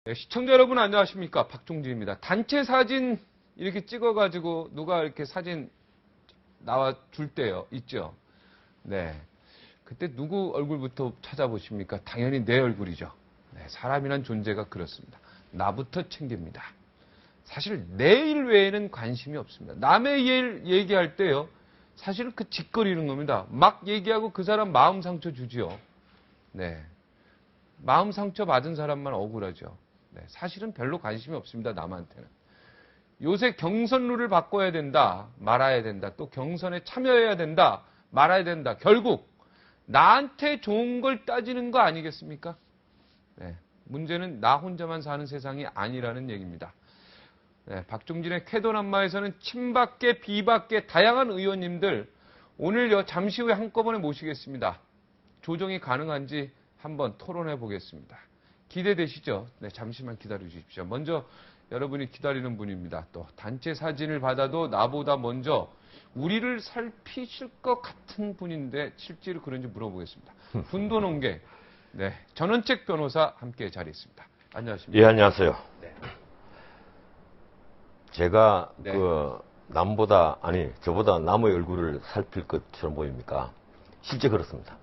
네, 시청자 여러분 안녕하십니까, 박종진입니다. 단체 사진 이렇게 찍어가지고 누가 이렇게 사진 나와 줄 때요 있죠. 네, 그때 누구 얼굴부터 찾아보십니까? 당연히 내 얼굴이죠. 네, 사람이란 존재가 그렇습니다. 나부터 챙깁니다. 사실 내 일 외에는 관심이 없습니다. 남의 일 얘기할 때요, 사실은 그 짓거리는 겁니다. 막 얘기하고 그 사람 마음 상처 주지요. 네, 마음 상처 받은 사람만 억울하죠. 네, 사실은 별로 관심이 없습니다, 남한테는. 요새 경선 룰을 바꿔야 된다, 말아야 된다, 또 경선에 참여해야 된다, 말아야 된다. 결국 나한테 좋은 걸 따지는 거 아니겠습니까? 네, 문제는 나 혼자만 사는 세상이 아니라는 얘기입니다. 네, 박종진의 쾌도남마에서는 친박계, 비박계 다양한 의원님들 오늘요 잠시 후에 한꺼번에 모시겠습니다. 조정이 가능한지 한번 토론해 보겠습니다. 기대되시죠? 네, 잠시만 기다려 주십시오. 먼저 여러분이 기다리는 분입니다. 또 단체 사진을 받아도 나보다 먼저 우리를 살피실 것 같은 분인데 실제로 그런지 물어보겠습니다. 분도농계, 네, 전원책 변호사 함께 자리했습니다. 안녕하십니까? 예, 안녕하세요. 네. 제가 네. 저보다 남의 얼굴을 살필 것처럼 보입니까? 실제 그렇습니다.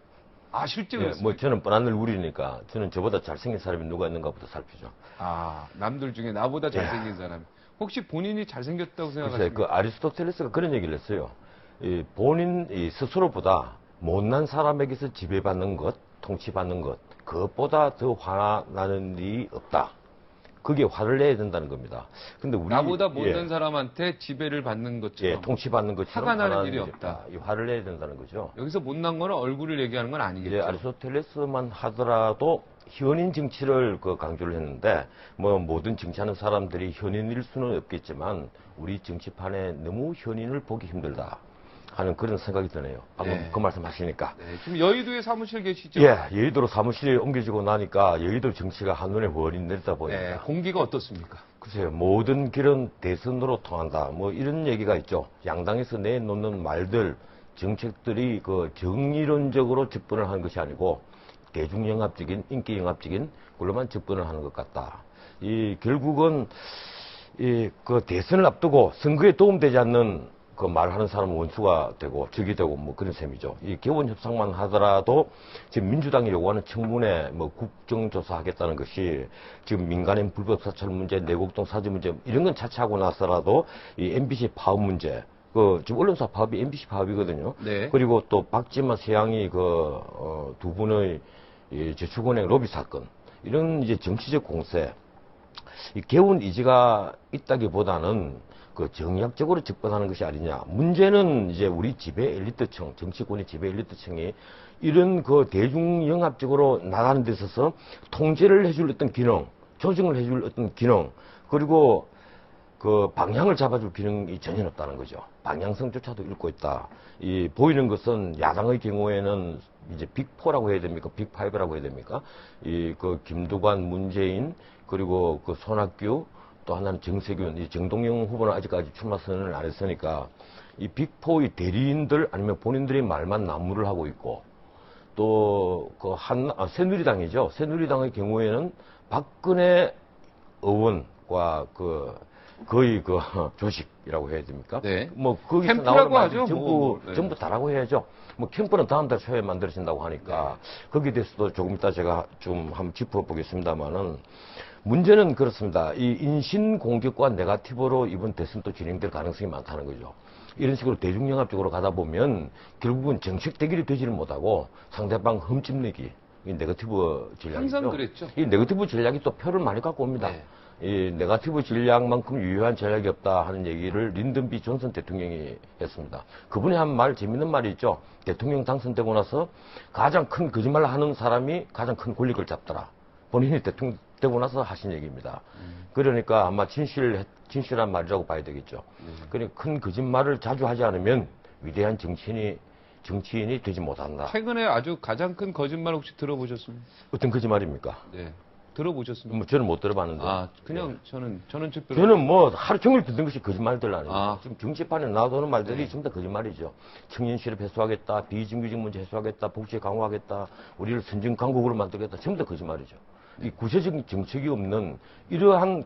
아, 실제 예, 그렇습니까? 뭐 저는 뻔한 얼굴이니까 저는 저보다 잘생긴 사람이 누가 있는가부터 살피죠. 아, 남들 중에 나보다 잘생긴 사람. 혹시 본인이 잘생겼다고 글쎄, 생각하십니까? 그 아리스토텔레스가 그런 얘기를 했어요. 본인 스스로보다 못난 사람에게서 지배받는 것, 통치받는 것, 그것보다 더 화나는 일이 없다. 그게 화를 내야 된다는 겁니다. 근데 우리 나보다 못난 사람한테 지배를 받는 것처럼 통치받는 것처럼 화가 나는 화나는 일이 일이 없다. 이 화를 내야 된다는 거죠. 여기서 못난 거는 얼굴을 얘기하는 건 아니겠죠. 아리스토텔레스만 하더라도 현인 정치를 강조를 했는데, 뭐 모든 정치하는 사람들이 현인일 수는 없겠지만 우리 정치판에 너무 현인을 보기 힘들다 하는 그런 생각이 드네요. 방금 네. 그 말씀 하시니까. 네, 지금 여의도에 사무실 계시죠? 예, 여의도로 사무실에 옮겨지고 나니까 여의도 정치가 한눈에 훤히 내리다 네, 보니까. 공기가 어떻습니까? 글쎄요, 모든 길은 대선으로 통한다. 뭐 이런 얘기가 있죠. 양당에서 내놓는 말들, 정책들이 정의론적으로 접근을 하는 것이 아니고 대중영합적인, 인기영합적인 걸로만 접근을 하는 것 같다. 결국은 대선을 앞두고 선거에 도움되지 않는 말하는 사람은 원수가 되고 적이 되고 뭐 그런 셈이죠. 이 개원 협상만 하더라도 지금 민주당이 요구하는 청문회 국정조사 하겠다는 것이 지금 민간인 불법 사찰 문제, 내곡동 사지 문제 이런 건 차치하고 나서라도 이 MBC 파업 문제, 지금 언론사 파업이 MBC 파업이거든요. 네. 그리고 또 박지마, 세양이 두 분의 저축은행 로비 사건, 이런 이제 정치적 공세, 이 개원 의지가 있다기보다는 정략적으로 접근하는 것이 아니냐. 문제는 이제 우리 지배 엘리트층, 정치권의 지배 엘리트층이 이런 대중영합적으로 나가는 데 있어서 통제를 해줄 어떤 기능, 조정을 해줄 어떤 기능, 그리고 방향을 잡아줄 기능이 전혀 없다는 거죠. 방향성조차도 잃고 있다. 보이는 것은 야당의 경우에는 이제 빅4라고 해야 됩니까? 빅5라고 해야 됩니까? 김두관, 문재인, 그리고 손학규, 또 하나는 정세균, 정동영 후보는 아직까지 출마 선언을 안 했으니까 이 빅4의 대리인들 아니면 본인들이 말만 난무를 하고 있고, 또 새누리당이죠. 새누리당의 경우에는 박근혜 의원과 거의 조직이라고 해야 됩니까? 네. 뭐 거기서 캠프라고 나오는 하죠. 전부 다라고 해야죠. 뭐 캠프는 다음 달 초에 만들어진다고 하니까 거기에 대해서도 조금 이따 제가 좀 한번 짚어보겠습니다만은, 문제는 그렇습니다. 이 인신 공격과 네거티브로 이번 대선 또 진행될 가능성이 많다는 거죠. 이런 식으로 대중영합적으로 가다 보면 결국은 정책 대결이 되지를 못하고 상대방 흠집내기, 이 네거티브 전략이죠. 항상 그랬죠. 이 네거티브 전략이 또 표를 많이 갖고 옵니다. 네. 이 네거티브 전략만큼 유효한 전략이 없다 하는 얘기를 린든 B 존슨 대통령이 했습니다. 그분이 한 말, 재밌는 말이 있죠. 대통령 당선되고 나서 가장 큰 거짓말을 하는 사람이 가장 큰 권력을 잡더라. 본인이 대통령 되고 나서 하신 얘기입니다. 그러니까 아마 진실한 말이라고 봐야 되겠죠. 그러니까 큰 거짓말을 자주 하지 않으면 위대한 정치인이 되지 못한다. 최근에 아주 가장 큰 거짓말 혹시 들어보셨습니까? 어떤 거짓말입니까? 네. 들어보셨습니까? 뭐 저는 못 들어봤는데. 아, 그냥 저는 특별히. 저는 뭐 하루 종일 듣는 것이 거짓말들 아니에요. 아. 지금 정치판에 나오는 말들이 네. 전부 다 거짓말이죠. 청년 실업 해소하겠다, 비정규직 문제 해소하겠다, 복지 강화하겠다, 우리를 선진 강국으로 만들겠다, 전부 다 거짓말이죠. 이 구체적인 정책이 없는 이러한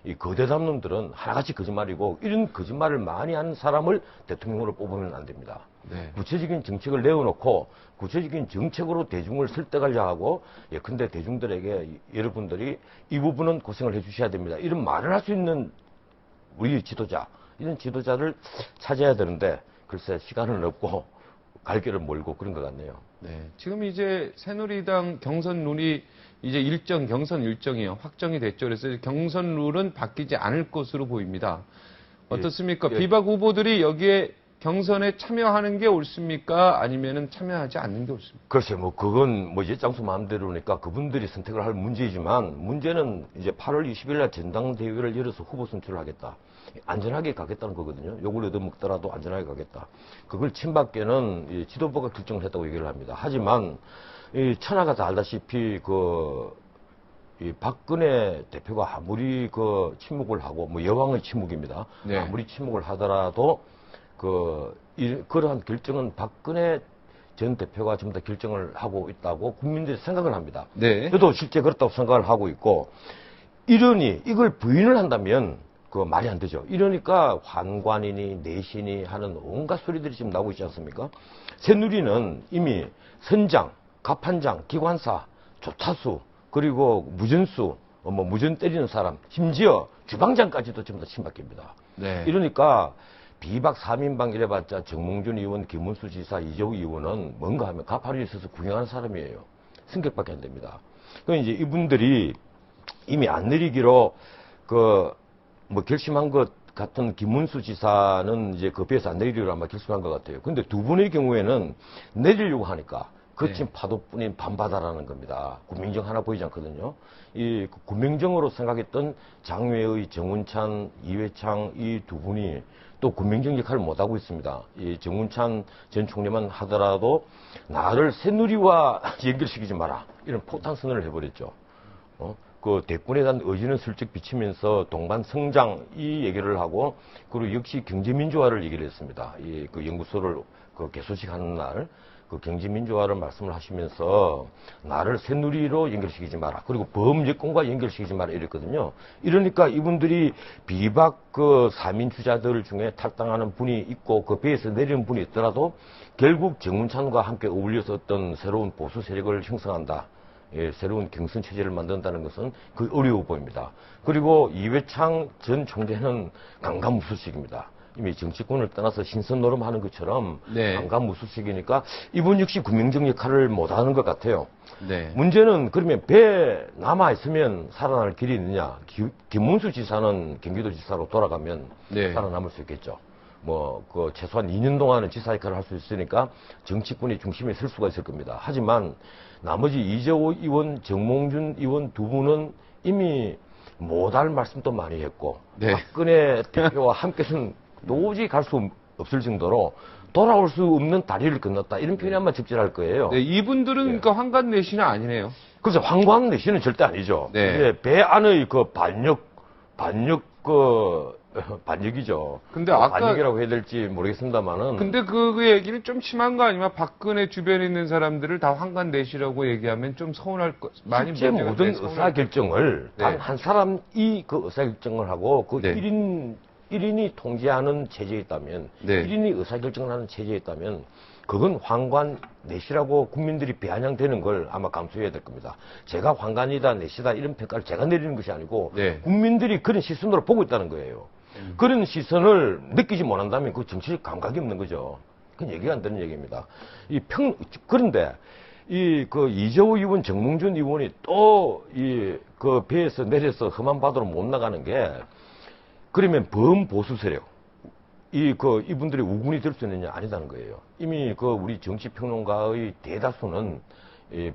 이 거대담 놈들은 하나같이 거짓말이고 이런 거짓말을 많이 하는 사람을 대통령으로 뽑으면 안 됩니다. 네. 구체적인 정책을 내어놓고 구체적인 정책으로 대중을 설득하려 하고 예컨대 대중들에게 여러분들이 이 부분은 고생을 해주셔야 됩니다. 이런 말을 할 수 있는 우리 지도자, 이런 지도자를 찾아야 되는데 글쎄 시간은 없고 갈 길은 멀고 그런 것 같네요. 네. 지금 이제 새누리당 경선 룰이 이제 경선 일정이 확정이 됐죠. 그래서 경선 룰은 바뀌지 않을 것으로 보입니다. 어떻습니까? 예. 비박 후보들이 여기에 경선에 참여하는 게 옳습니까? 아니면은 참여하지 않는 게 옳습니까? 글쎄, 그건 이제 짱수 마음대로니까 그분들이 선택을 할 문제이지만, 문제는 이제 8월 20일 날 전당대회를 열어서 후보 선출을 하겠다. 안전하게 가겠다는 거거든요. 욕을 얻어먹더라도 안전하게 가겠다. 그걸 친박계는 이 지도부가 결정을 했다고 얘기를 합니다. 하지만, 이 천하가 다 알다시피 이 박근혜 대표가 아무리 침묵을 하고, 여왕의 침묵입니다. 네. 아무리 침묵을 하더라도, 그러한 결정은 박근혜 전 대표가 전부 다 결정을 하고 있다고 국민들이 생각을 합니다. 네. 저도 실제 그렇다고 생각을 하고 있고, 이걸 부인을 한다면, 말이 안 되죠. 이러니까 환관이니 내신이 하는 온갖 소리들이 지금 나오고 있지 않습니까? 새누리는 이미 선장, 갑판장, 기관사, 조타수, 그리고 무전수, 무전 때리는 사람, 심지어 주방장까지도 전부 다 친박계입니다. 네. 이러니까 비박 3인방 이래봤자 정몽준 의원, 김문수 지사, 이재호 의원은 뭔가 하면 가파르에 있어서 구경하는 사람이에요. 승격밖에 안 됩니다. 그럼 이제 이분들이 이미 안 내리기로 결심한 것 같은 김문수 지사는 이제 급해서 안 내리기로 아마 결심한 것 같아요. 근데 두 분의 경우에는 내리려고 하니까 거친 네. 파도뿐인 밤바다라는 겁니다. 군명정 하나 보이지 않거든요. 이 군명정으로 생각했던 장외의 정운찬, 이회창 이 두 분이 또 군명정 역할을 못하고 있습니다. 이 정운찬 전 총리만 하더라도 나를 새누리와 연결시키지 마라. 이런 폭탄 선언을 해버렸죠. 대권에 대한 의지는 슬쩍 비치면서 동반 성장 이 얘기를 하고, 그리고 역시 경제민주화를 얘기를 했습니다. 연구소를 개소식하는 날 경제민주화를 말씀을 하시면서 나를 새누리로 연결시키지 마라. 그리고 범여권과 연결시키지 마라 이랬거든요. 이러니까 이분들이 비박 3인 주자들 중에 탈당하는 분이 있고 그 배에서 내리는 분이 있더라도 결국 정운찬과 함께 어울려서 어떤 새로운 보수 세력을 형성한다. 새로운 경선 체제를 만든다는 것은 어려워 보입니다. 그리고 이회창 전 총재는 강간무소식입니다. 이미 정치권을 떠나서 신선 노름하는 것처럼 네. 강간무소식이니까 이분 역시 군명정 역할을 못하는 것 같아요. 네. 문제는 그러면 배에 남아있으면 살아날 길이 있느냐. 김문수 지사는 경기도지사로 돌아가면 네. 살아남을 수 있겠죠. 최소한 2년 동안은 지사 역할을 할 수 있으니까 정치권의 중심에 설 수가 있을 겁니다. 하지만 나머지 이재호 의원, 정몽준 의원 두 분은 이미 못할 말씀도 많이 했고, 네. 박근혜 대표와 함께는 도저히 갈 수 없을 정도로 돌아올 수 없는 다리를 건넜다. 이런 표현이 아마 적절할 거예요. 네, 이분들은 예. 그러니까 환관 내신은 아니네요. 그래서 황광 내시는 절대 아니죠. 네. 이게 배 안의 반역이죠. 근데 아까 반역이라고 해야 될지 모르겠습니다만은. 근데 그 얘기는 좀 심한 거 아니면 박근혜 주변에 있는 사람들을 다 환관 내시라고 얘기하면 좀 서운할 거 많이 실제 문제가 모든 서운할 의사결정을 네. 단 한 사람이 그 의사결정을 하고 네. 1인이 통제하는 체제에 있다면, 네. 1인이 의사결정을 하는 체제에 있다면 그건 황관 내시라고 국민들이 비아냥되는 걸 아마 감수해야 될 겁니다. 제가 황관이다 내시다 이런 평가를 제가 내리는 것이 아니고 네. 국민들이 그런 시선으로 보고 있다는 거예요. 그런 시선을 느끼지 못한다면 그 정치적 감각이 없는 거죠. 그건 얘기가 안 되는 얘기입니다. 그런데 이재호 의원, 정몽준 의원이 또 배에서 내려서 험한 바다로 못 나가는 게, 그러면 범보수 세력, 이분들의 우군이 될 수 있느냐? 아니다는 거예요. 이미 우리 정치평론가의 대다수는,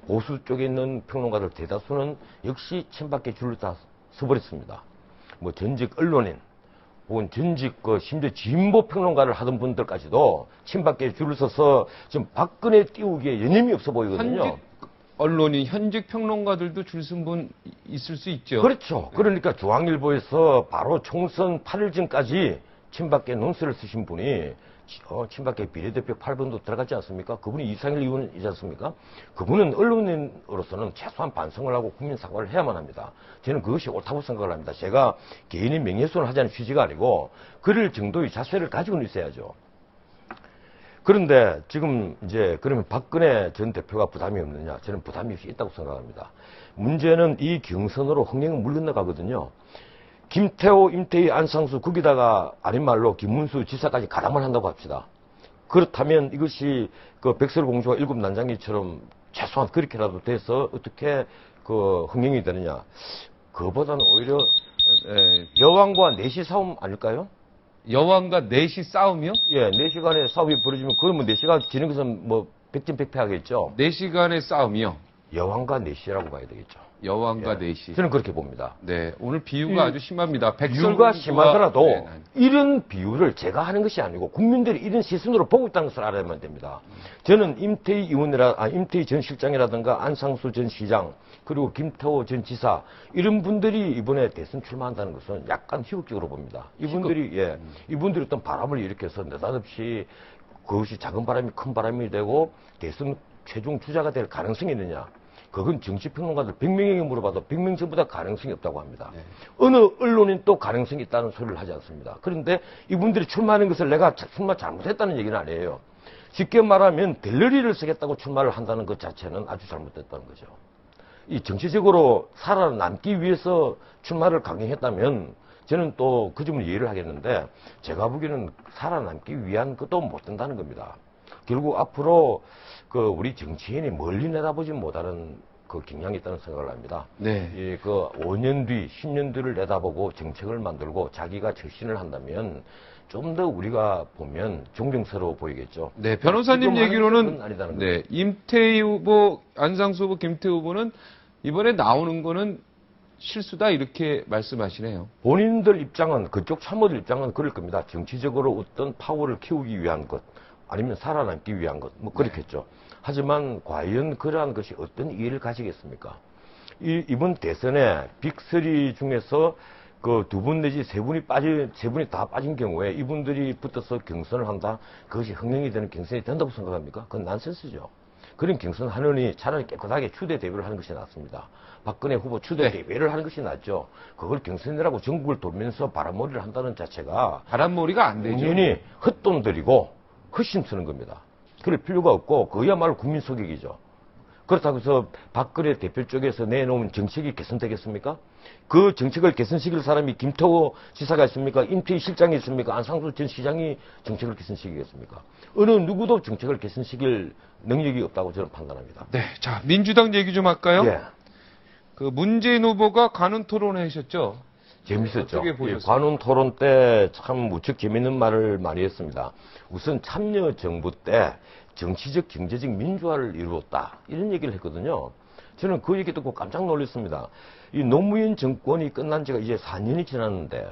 보수 쪽에 있는 평론가들 대다수는 역시 친박계 줄을 다 서버렸습니다. 전직 언론인, 혹은 전직 심지어 진보 평론가를 하던 분들까지도 친박계 줄을 서서 지금 박근혜 띄우기에 여념이 없어 보이거든요. 현직 언론인, 현직 평론가들도 줄 쓴 분 있을 수 있죠. 그렇죠. 그러니까 중앙일보에서 바로 총선 8일 전까지 친박계 논설을 쓰신 분이 친박계 비례대표 8번도 들어갔지 않습니까? 그분이 이상일 의원이지 않습니까? 그분은 언론인으로서는 최소한 반성을 하고 국민 사과를 해야만 합니다. 저는 그것이 옳다고 생각을 합니다. 제가 개인의 명예훼손을 하자는 취지가 아니고 그럴 정도의 자세를 가지고는 있어야죠. 그런데 지금 이제 그러면 박근혜 전 대표가 부담이 없느냐? 저는 부담이 없이 있다고 생각합니다. 문제는 이 경선으로 흥행은 물 건너가거든요. 김태호, 임태희, 안상수 거기다가 아닌 말로 김문수 지사까지 가담을 한다고 합시다. 그렇다면 이것이 그 백설공주와 일곱 난장이처럼 최소한 그렇게라도 돼서 어떻게 그 흥행이 되느냐? 그보다는 오히려 여왕과 내시 싸움 아닐까요? 여왕과 넷이 싸움이요? 예, 4시간의 싸움이 벌어지면 그러면 4시간 지는 것은 뭐 백전백패하겠죠. 4시간의 싸움이요. 여왕과 내시라고 봐야 되겠죠. 여왕과 예, 넷이. 저는 그렇게 봅니다. 네, 오늘 비유가 아주 심합니다. 비유가 심하더라도 네, 이런 비유를 제가 하는 것이 아니고 국민들이 이런 시선으로 보고 있다는 것을 알아야만 됩니다. 저는 임태희 임태희 전 실장이라든가 안상수 전 시장 그리고 김태호 전 지사 이런 분들이 이번에 대선 출마한다는 것은 약간 희극적으로 봅니다. 이분들이 어떤 바람을 일으켜서 느닷없이 그것이 작은 바람이 큰 바람이 되고 대선 최종 주자가 될 가능성이 있느냐? 그건 정치평론가들 100명에게 물어봐도 100명 전부 다 가능성이 없다고 합니다. 네. 어느 언론인 또 가능성이 있다는 소리를 하지 않습니다. 그런데 이분들이 출마하는 것을 내가 출마 잘못했다는 얘기는 아니에요. 쉽게 말하면 델러리를 쓰겠다고 출마를 한다는 것 자체는 아주 잘못됐다는 거죠. 이 정치적으로 살아남기 위해서 출마를 강행했다면 저는 또 그 점을 이해를 하겠는데 제가 보기에는 살아남기 위한 것도 못 된다는 겁니다. 결국 앞으로 그 우리 정치인이 멀리 내다보지 못하는 그 경향이 있다는 생각을 합니다. 네. 그 5년 뒤, 10년 뒤를 내다보고 정책을 만들고 자기가 처신을 한다면 좀 더 우리가 보면 존경스러워 보이겠죠. 네, 변호사님 얘기로는 아니다는 네, 임태희 후보, 안상수 후보, 김태호 후보는 이번에 나오는 거는 실수다 이렇게 말씀하시네요. 본인들 입장은 그쪽 참모들 입장은 그럴 겁니다. 정치적으로 어떤 파워를 키우기 위한 것 아니면 살아남기 위한 것 뭐 그렇겠죠. 하지만 과연 그러한 것이 어떤 이해를 가지겠습니까? 이번 대선에 빅3 중에서 그 2분 내지 3분이 세 분이 다 빠진 경우에 이분들이 붙어서 경선을 한다. 그것이 흥행이 되는 경선이 된다고 생각합니까? 그건 난센스죠. 그런 경선 하느니 차라리 깨끗하게 추대 대회를 하는 것이 낫습니다. 박근혜 후보 추대 대회를 하는 것이 낫죠. 그걸 경선이라고 전국을 돌면서 바람몰이를 한다는 자체가 바람몰이가 안 되죠. 국민이 헛돈 들이고 헛심 쓰는 겁니다. 그럴 필요가 없고 그야말로 국민 속이기죠. 그렇다고 해서 박근혜 대표 쪽에서 내놓은 정책이 개선되겠습니까? 그 정책을 개선시킬 사람이 김태호 지사가 있습니까? 임태희 실장이 있습니까? 안상수 전 시장이 정책을 개선시키겠습니까? 어느 누구도 정책을 개선시킬 능력이 없다고 저는 판단합니다. 네, 자 민주당 얘기 좀 할까요? 예. 그 문재인 후보가 관훈 토론을 하셨죠? 재밌었죠. 어떻게 보셨어요? 관훈 토론 때 참 무척 재밌는 말을 많이 했습니다. 우선 참여정부 때 정치적, 경제적 민주화를 이루었다. 이런 얘기를 했거든요. 저는 그 얘기 듣고 깜짝 놀랐습니다. 이 노무현 정권이 끝난 지가 이제 4년이 지났는데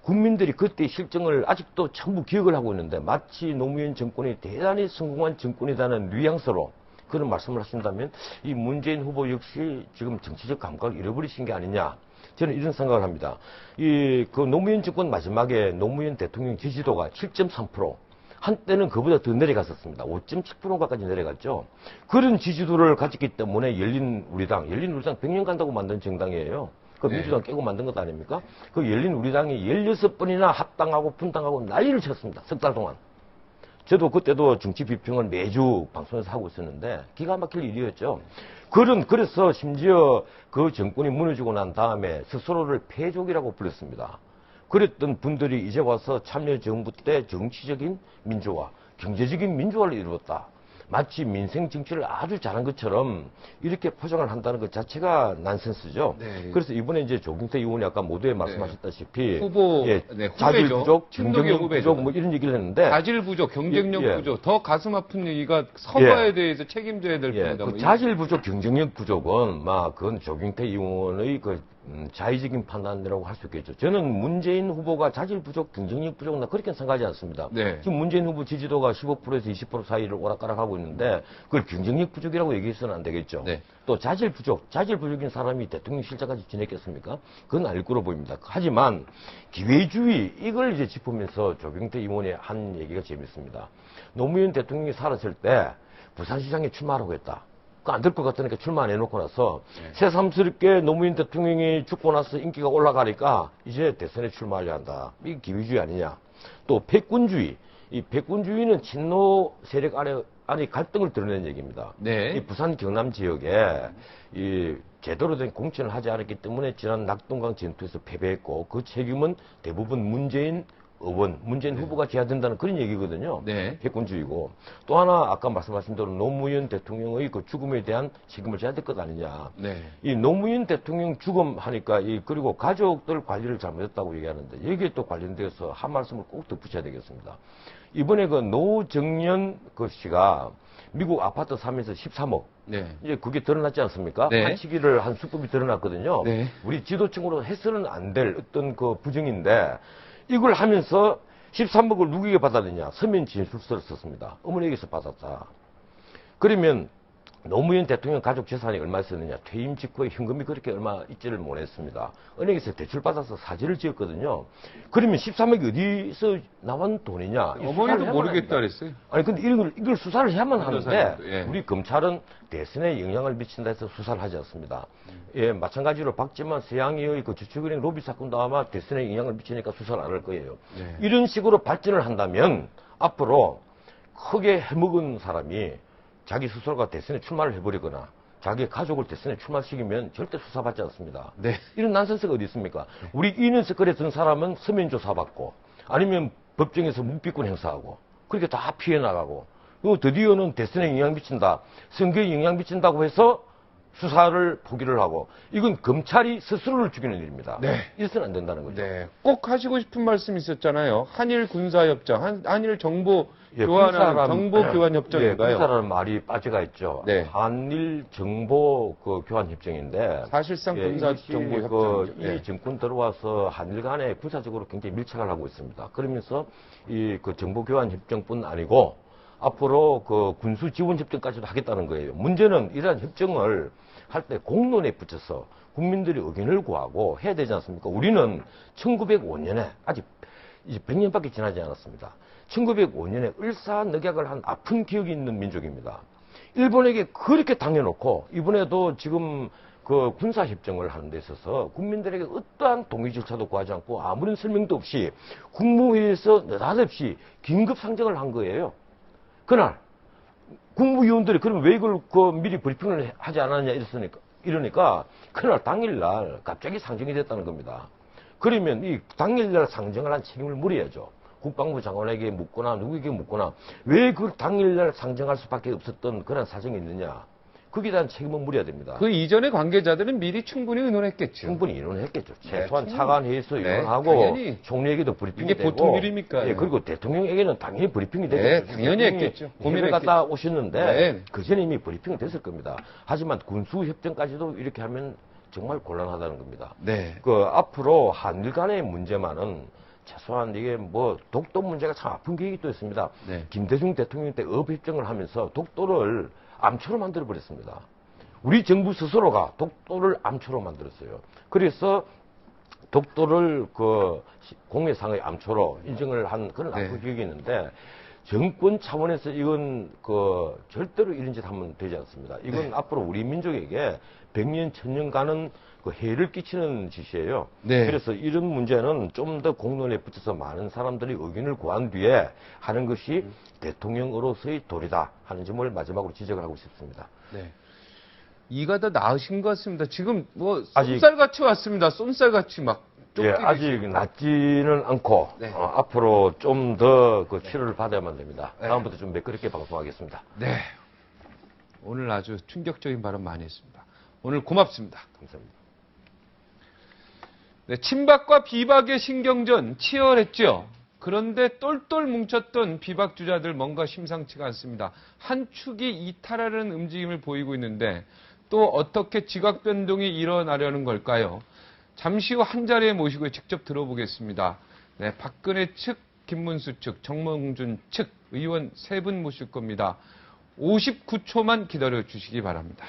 국민들이 그때 실정을 아직도 전부 기억을 하고 있는데 마치 노무현 정권이 대단히 성공한 정권이라는 뉘앙스로 그런 말씀을 하신다면 이 문재인 후보 역시 지금 정치적 감각을 잃어버리신 게 아니냐. 저는 이런 생각을 합니다. 그 노무현 정권 마지막에 노무현 대통령 지지도가 7.3%. 한때는 그보다 더 내려갔었습니다. 5.7%까지 내려갔죠. 그런 지지도를 가졌기 때문에 열린우리당 100년 간다고 만든 정당이에요. 그 민주당 깨고 만든 것 아닙니까? 그 열린우리당이 16번이나 합당하고 분당하고 난리를 쳤습니다. 석 달 동안. 저도 그때도 정치 비평을 매주 방송에서 하고 있었는데 기가 막힐 일이었죠. 그래서 심지어 그 정권이 무너지고 난 다음에 스스로를 패족이라고 불렀습니다. 그랬던 분들이 이제 와서 참여정부 때 정치적인 민주화, 경제적인 민주화를 이루었다. 마치 민생 정치를 아주 잘한 것처럼 이렇게 포장을 한다는 것 자체가 난센스죠. 네. 그래서 이번에 이제 조경태 의원이 아까 모두에 말씀하셨다시피 후보, 자질 후배죠. 부족, 친노계 경쟁력 후배죠. 부족 뭐 이런 얘기를 했는데 자질 부족, 경쟁력 예. 부족, 더 가슴 아픈 얘기가 서거에 대해서 책임져야 될 예, 겁니다. 그 자질 부족, 경쟁력 부족은 그건 조경태 의원의 그 자의적인 판단이라고 할 수 있겠죠. 저는 문재인 후보가 자질 부족, 경쟁력 부족, 나 그렇게 생각하지 않습니다. 네. 지금 문재인 후보 지지도가 15%에서 20% 사이를 오락가락하고 있는데 그걸 경쟁력 부족이라고 얘기해서는 안 되겠죠. 네. 또 자질 부족인 사람이 대통령실장까지 지냈겠습니까? 그건 아닐 거로 보입니다. 하지만 기회주의 이걸 이제 짚으면서 조경태 의원이 한 얘기가 재밌습니다. 노무현 대통령이 살았을 때 부산시장에 출마하라고 했다. 안 될 것 같으니까 출마 안 해놓고 나서 새삼스럽게 노무현 대통령이 죽고 나서 인기가 올라가니까 이제 대선에 출마하려 한다. 이게 기회주의 아니냐. 또 패권주의. 이 패권주의는 친노 세력 안에 갈등을 드러낸 얘기입니다. 네. 이 부산 경남 지역에 이 제대로 된 공천을 하지 않았기 때문에 지난 낙동강 전투에서 패배했고 그 책임은 대부분 문재인 후보가 져야 된다는 그런 얘기거든요. 네. 패권주의고. 또 하나 아까 말씀하신 대로 노무현 대통령의 그 죽음에 대한 책임을 져야 될 것 아니냐. 네. 이 노무현 대통령 죽음 하니까 그리고 가족들 관리를 잘못했다고 얘기하는데 여기에 또 관련돼서 한 말씀을 꼭 덧붙여야 되겠습니다. 이번에 그 노정연 그 씨가 미국 아파트 사면서 13억. 네. 이제 그게 드러났지 않습니까? 네. 한치기를 한 수법이 드러났거든요. 네. 우리 지도층으로 해서는 안 될 어떤 그 부정인데 이걸 하면서 13억을 누구에게 받았느냐? 서면 진술서를 썼습니다. 어머니에게서 받았다. 그러면 노무현 대통령 가족 재산이 얼마 있었느냐? 퇴임 직후에 현금이 그렇게 얼마 있지를 못했습니다. 은행에서 대출받아서 사지를 지었거든요. 그러면 13억이 어디서 나온 돈이냐? 어머니도 모르겠다 그랬어요. 아니 근데 이걸 수사를 해야만 하는데 예. 우리 검찰은 대선에 영향을 미친다 해서 수사를 하지 않습니다. 예, 마찬가지로 박지만 서양이의 그 저축은행 로비 사건도 아마 대선에 영향을 미치니까 수사를 안 할 거예요. 네. 이런 식으로 발전을 한다면 앞으로 크게 해먹은 사람이 자기 스스로가 대선에 출마를 해버리거나 자기 가족을 대선에 출마시키면 절대 수사받지 않습니다. 네. 이런 난센스가 어디 있습니까? 우리 이년석거래 든 사람은 서면 조사받고 아니면 법정에서 묵비권 행사하고 그렇게 다 피해 나가고 그리고 드디어는 대선에 영향 미친다. 선거에 영향 미친다고 해서 수사를 포기를 하고 이건 검찰이 스스로를 죽이는 일입니다. 네. 이래서는 안 된다는 거죠. 네. 꼭 하시고 싶은 말씀 있었잖아요. 한일 군사협정, 한일 정보 예, 교환하는 정보 교환 협정인가요? 예, 군사라는 말이 빠져가 있죠. 네. 한일 정보 그 교환 협정인데 사실상 군사 이것이 정보 그 협정이죠. 이 네. 정권 들어와서 한일 간에 군사적으로 굉장히 밀착을 하고 있습니다. 그러면서 이 그 정보 교환 협정뿐 아니고 앞으로 그 군수 지원 협정까지도 하겠다는 거예요. 문제는 이러한 협정을 할 때 공론에 붙여서 국민들이 의견을 구하고 해야 되지 않습니까? 우리는 1905년에 아직 이제 100년밖에 지나지 않았습니다. 1905년에 을사늑약을 한 아픈 기억이 있는 민족입니다. 일본에게 그렇게 당해놓고 이번에도 지금 그 군사협정을 하는 데 있어서 국민들에게 어떠한 동의 절차도 구하지 않고 아무런 설명도 없이 국무회의에서 느닷없이 긴급 상정을 한 거예요. 그날 국무위원들이 그러면 왜 이걸 그 미리 브리핑을 하지 않았냐 이러니까 그날 당일날 갑자기 상정이 됐다는 겁니다. 그러면 이 당일날 상정을 한 책임을 물어야죠. 국방부 장관에게 묻거나 누구에게 묻거나 왜 그 당일날 상정할 수밖에 없었던 그런 사정이 있느냐. 거기에 대한 책임은 물어야 됩니다. 그 이전의 관계자들은 미리 충분히 의논했겠죠. 충분히 의논했겠죠. 네, 최소한 충분히. 차관회의에서 네, 의논하고 당연히. 총리에게도 브리핑이 이게 되고 보통 일입니까? 예, 그리고 대통령에게는 당연히 브리핑이 네, 되죠. 당연히 했겠죠. 해외 갔다 오셨는데 네. 그 전에 이미 브리핑이 됐을 겁니다. 하지만 군수협정까지도 이렇게 하면 정말 곤란하다는 겁니다. 네. 그 앞으로 한일 간의 문제만은 최소한 이게 뭐 독도 문제가 참 아픈 계획이 또 있습니다. 네. 김대중 대통령 때 업협정을 하면서 독도를 암초로 만들어 버렸습니다. 우리 정부 스스로가 독도를 암초로 만들었어요. 그래서 독도를 그 공해상의 암초로 인정을 한 그런 네. 아픈 기억이 있는데 정권 차원에서 이건 그 절대로 이런 짓 하면 되지 않습니다. 이건 네. 앞으로 우리 민족에게 100년, 1000년 가는 그 해를 끼치는 짓이에요. 네. 그래서 이런 문제는 좀 더 공론에 붙여서 많은 사람들이 의견을 구한 뒤에 하는 것이 대통령으로서의 도리다 하는 점을 마지막으로 지적을 하고 싶습니다. 네. 이가 더 나으신 것 같습니다. 지금 뭐 아직- 쏜살같이 왔습니다. 쏜살같이 막 예, 쫓기듯이. 아직 낫지는 않고 네. 앞으로 좀 더 그 치료를 받아야만 됩니다. 네. 다음부터 좀 매끄럽게 방송하겠습니다. 네. 오늘 아주 충격적인 발언 많이 했습니다. 오늘 고맙습니다. 감사합니다. 네, 친박과 비박의 신경전 치열했죠. 그런데 똘똘 뭉쳤던 비박 주자들 뭔가 심상치가 않습니다. 한 축이 이탈하는 움직임을 보이고 있는데 또 어떻게 지각 변동이 일어나려는 걸까요? 잠시 후 한 자리에 모시고 직접 들어보겠습니다. 네, 박근혜 측, 김문수 측, 정몽준 측 의원 세 분 모실 겁니다. 59초만 기다려 주시기 바랍니다.